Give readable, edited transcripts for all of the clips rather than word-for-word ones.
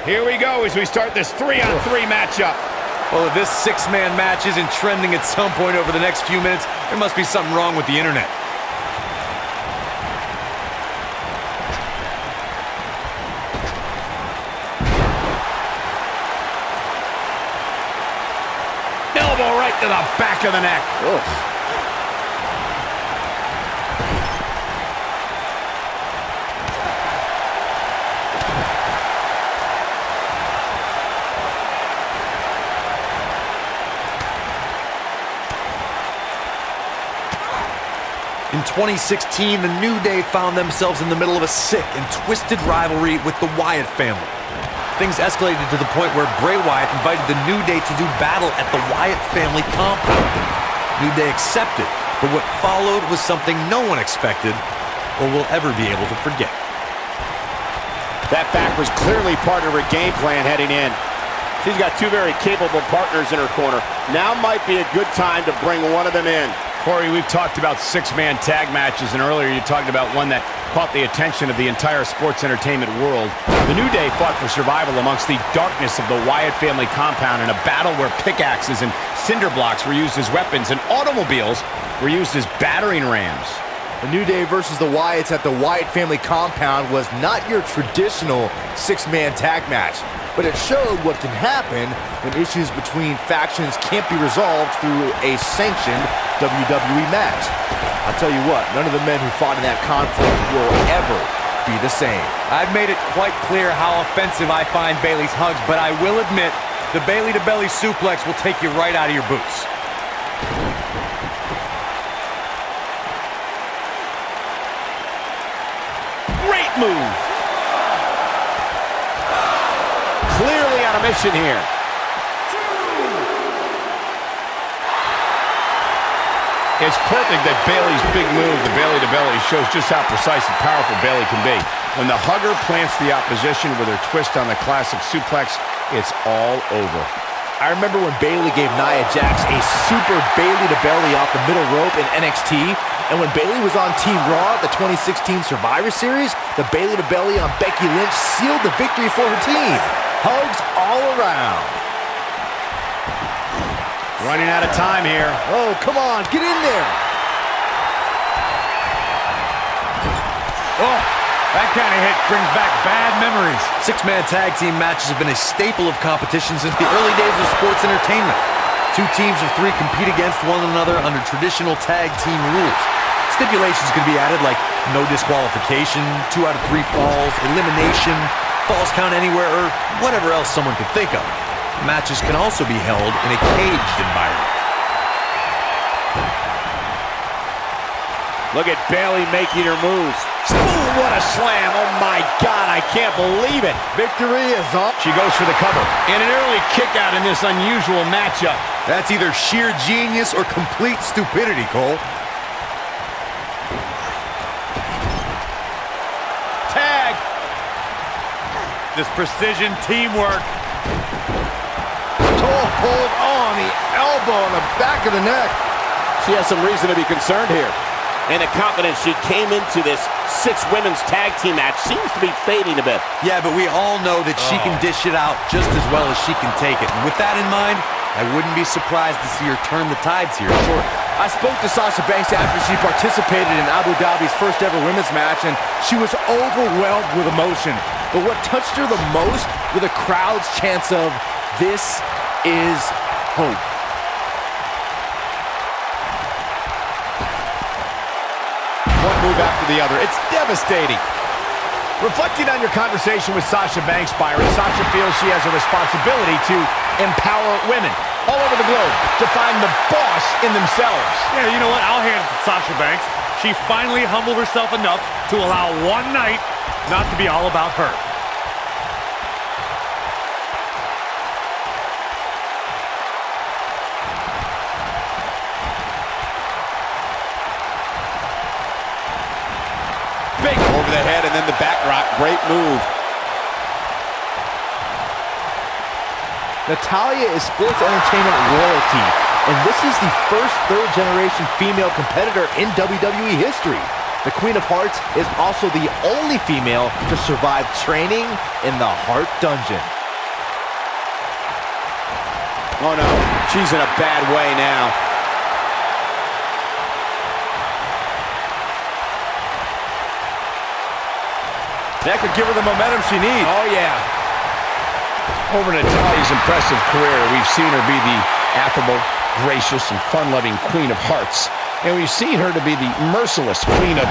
Here we go as we start this 3-on-3 matchup. Well, if this six-man match isn't trending at some point over the next few minutes, there must be something wrong with the internet. Elbow right to the back of the neck. Oof. In 2016, the New Day found themselves in the middle of a sick and twisted rivalry with the Wyatt family. Things escalated to the point where Bray Wyatt invited the New Day to do battle at the Wyatt family compound. New Day accepted, but what followed was something no one expected or will ever be able to forget. That back was clearly part of her game plan heading in. She's got two very capable partners in her corner. Now might be a good time to bring one of them in. Corey, we've talked about six-man tag matches, and earlier you talked about one that caught the attention of the entire sports entertainment world. The New Day fought for survival amongst the darkness of the Wyatt family compound in a battle where pickaxes and cinder blocks were used as weapons and automobiles were used as battering rams. The New Day versus the Wyatts at the Wyatt family compound was not your traditional six-man tag match, but it showed what can happen when issues between factions can't be resolved through a sanctioned WWE match. I'll tell you what, none of the men who fought in that conflict will ever be the same. I've made it quite clear how offensive I find Bayley's hugs, but I will admit the belly-to-belly suplex will take you right out of your boots. Great move. Clearly on a mission here. It's perfect that Bayley's big move, the belly-to-belly, shows just how precise and powerful Bayley can be. When the hugger plants the opposition with her twist on the classic suplex, it's all over. I remember when Bayley gave Nia Jax a super Bayley-to-belly off the middle rope in NXT, and when Bayley was on Team Raw at the 2016 Survivor Series, the Bayley-to-belly on Becky Lynch sealed the victory for her team. Hugs all around. Running out of time here. Oh, come on, get in there. Oh, that kind of hit brings back bad memories. Six-man tag team matches have been a staple of competition since the early days of sports entertainment. Two teams of three compete against one another under traditional tag team rules. Stipulations can be added like no disqualification, 2 out of 3 falls, elimination, falls count anywhere, or whatever else someone could think of. Matches can also be held in a caged environment. Look at Bayley making her moves. Boom, what a slam. Oh my God, I can't believe it. Victory is up. She goes for the cover. And an early kick out in this unusual matchup. That's either sheer genius or complete stupidity, Cole. Tag. This precision teamwork. Hold on, the elbow on the back of the neck. She has some reason to be concerned here. And the confidence she came into this 6 women's tag team match seems to be fading a bit. Yeah, but we all know that she can dish it out just as well as she can take it. And with that in mind, I wouldn't be surprised to see her turn the tides here shortly. I spoke to Sasha Banks after she participated in Abu Dhabi's first ever women's match, and she was overwhelmed with emotion. But what touched her the most were the crowd's chants of, "This is hope." One move after the other. It's devastating. Reflecting on your conversation with Sasha Banks, Byron, Sasha feels she has a responsibility to empower women all over the globe to find the boss in themselves. Yeah, you know what? I'll hand it to Sasha Banks. She finally humbled herself enough to allow one night not to be all about her. Big over the head and then the back rock. Great move. Natalya is sports entertainment royalty, and this is the first third-generation female competitor in WWE history. The Queen of Hearts is also the only female to survive training in the Heart Dungeon. Oh no, she's in a bad way now. That could give her the momentum she needs. Oh yeah. Over Natalya's impressive career, we've seen her be the affable, gracious, and fun-loving Queen of Hearts. And we've seen her to be the merciless Queen of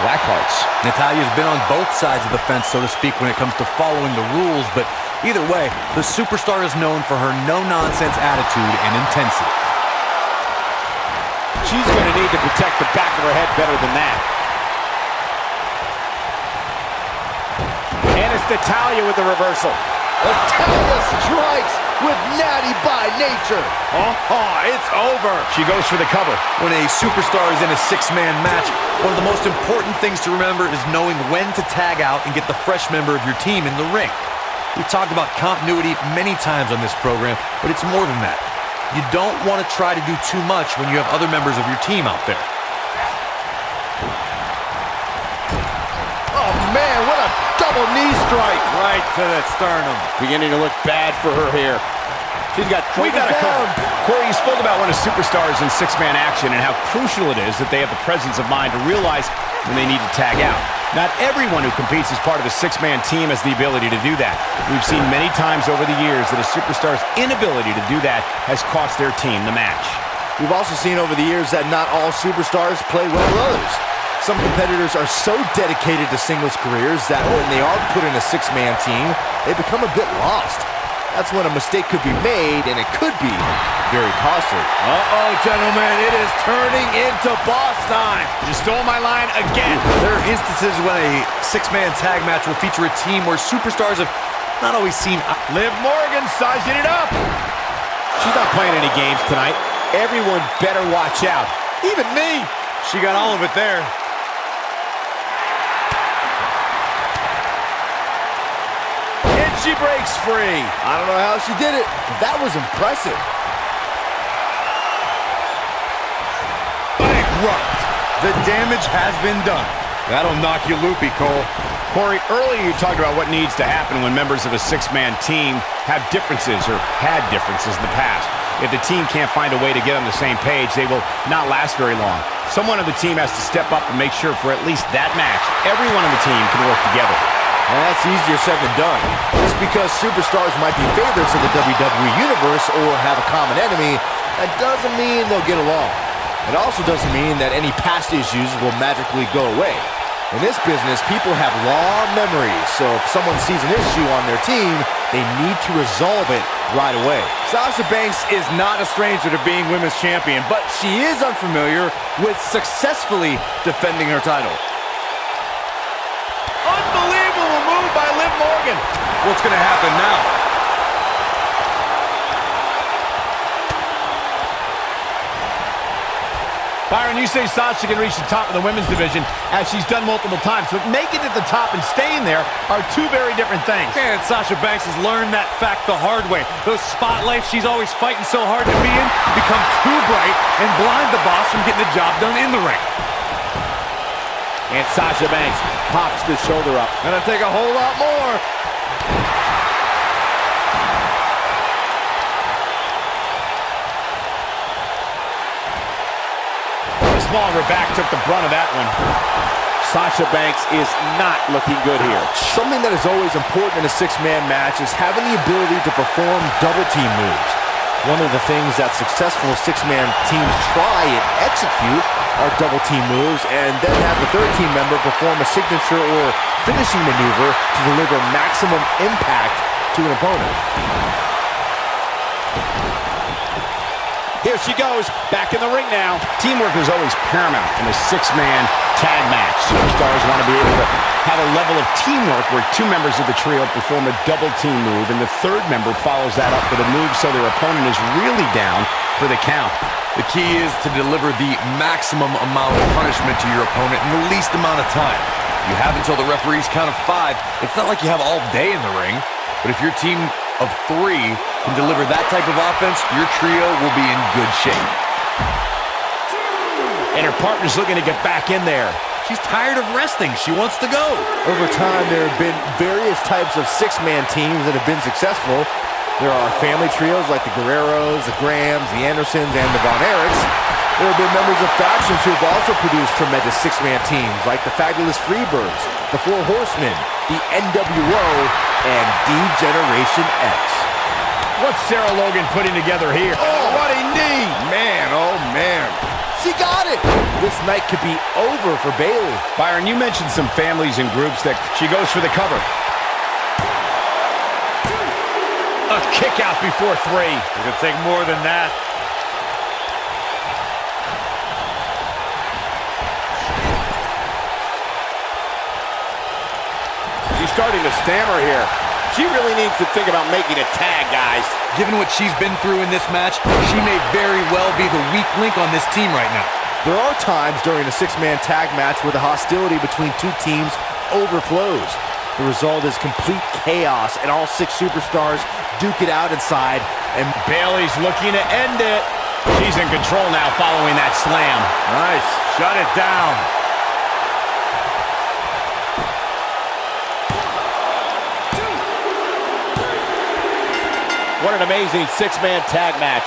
Black Hearts. Natalya's been on both sides of the fence, so to speak, when it comes to following the rules, but either way, the superstar is known for her no-nonsense attitude and intensity. She's going to need to protect the back of her head better than that. And it's Natalya with the reversal. Natalya strikes with Natty by nature. It's over. She goes for the cover. When a superstar is in a six-man match, one of the most important things to remember is knowing when to tag out and get the fresh member of your team in the ring. We've talked about continuity many times on this program, but it's more than that. You don't want to try to do too much when you have other members of your team out there. Oh man, what a double knee strike. Right to the sternum. Beginning to look bad for her here. She's got We got a cover. Corey, you spoke about when a superstar is in six-man action and how crucial it is that they have the presence of mind to realize when they need to tag out. Not everyone who competes as part of a six-man team has the ability to do that. We've seen many times over the years that a superstar's inability to do that has cost their team the match. We've also seen over the years that not all superstars play well with others. Some competitors are so dedicated to singles careers that when they are put in a six-man team, they become a bit lost. That's when a mistake could be made, and it could be very costly. Uh-oh, gentlemen, it is turning into boss time. You stole my line again. There are instances when a six-man tag match will feature a team where superstars have not always seen... Liv Morgan sizing it up. She's not playing any games tonight. Everyone better watch out. Even me. She got all of it there. She breaks free. I don't know how she did it, but that was impressive. Bankrupt. The damage has been done. That'll knock you loopy, Cole. Corey, earlier you talked about what needs to happen when members of a six-man team have differences or had differences in the past. If the team can't find a way to get on the same page, they will not last very long. Someone on the team has to step up and make sure for at least that match, everyone on the team can work together. And that's easier said than done. Just because superstars might be favorites of the WWE Universe or have a common enemy, that doesn't mean they'll get along. It also doesn't mean that any past issues will magically go away. In this business, people have long memories, so if someone sees an issue on their team, they need to resolve it right away. Sasha Banks is not a stranger to being women's champion, but she is unfamiliar with successfully defending her title. Unbelievable move by Liv Morgan. What's going to happen now? Byron, you say Sasha can reach the top of the women's division, as she's done multiple times, but making it to the top and staying there are two very different things. And Sasha Banks has learned that fact the hard way. Those spotlights she's always fighting so hard to be in become too bright and blind the boss from getting the job done in the ring. And Sasha Banks pops the shoulder up. Gonna take a whole lot more. The small of her back took the brunt of that one. Sasha Banks is not looking good here. Something that is always important in a six-man match is having the ability to perform double team moves. One of the things that successful six-man teams try and execute are double team moves, and then have the third team member perform a signature or finishing maneuver to deliver maximum impact to an opponent. Here she goes, back in the ring now. Teamwork is always paramount in a six-man tag match. Superstars want to be able to have a level of teamwork where two members of the trio perform a double team move, and the third member follows that up with a move so their opponent is really down for the count. The key is to deliver the maximum amount of punishment to your opponent in the least amount of time. You have until the referee's count of 5. It's not like you have all day in the ring, but if your team of 3 can deliver that type of offense, your trio will be in good shape. And her partner's looking to get back in there. She's tired of resting. She wants to go. Over time, there have been various types of six-man teams that have been successful. There are family trios like the Guerreros, the Grahams, the Andersons, and the Von Erichs. There have been members of factions who have also produced tremendous six-man teams like the Fabulous Freebirds, the Four Horsemen, the NWO, and D-Generation X. What's Sarah Logan putting together here? Oh, what a knee! Man, oh man. She got it! This night could be over for Bayley. Byron, you mentioned some families and groups that she goes for the cover. A kick out before 3. It's going to take more than that. She's starting to stammer here. She really needs to think about making a tag, guys. Given what she's been through in this match, she may very well be the weak link on this team right now. There are times during a six-man tag match where the hostility between two teams overflows. The result is complete chaos, and all 6 superstars duke it out inside. And Bayley's looking to end it. She's in control now following that slam. Nice. Shut it down. What an amazing six-man tag match.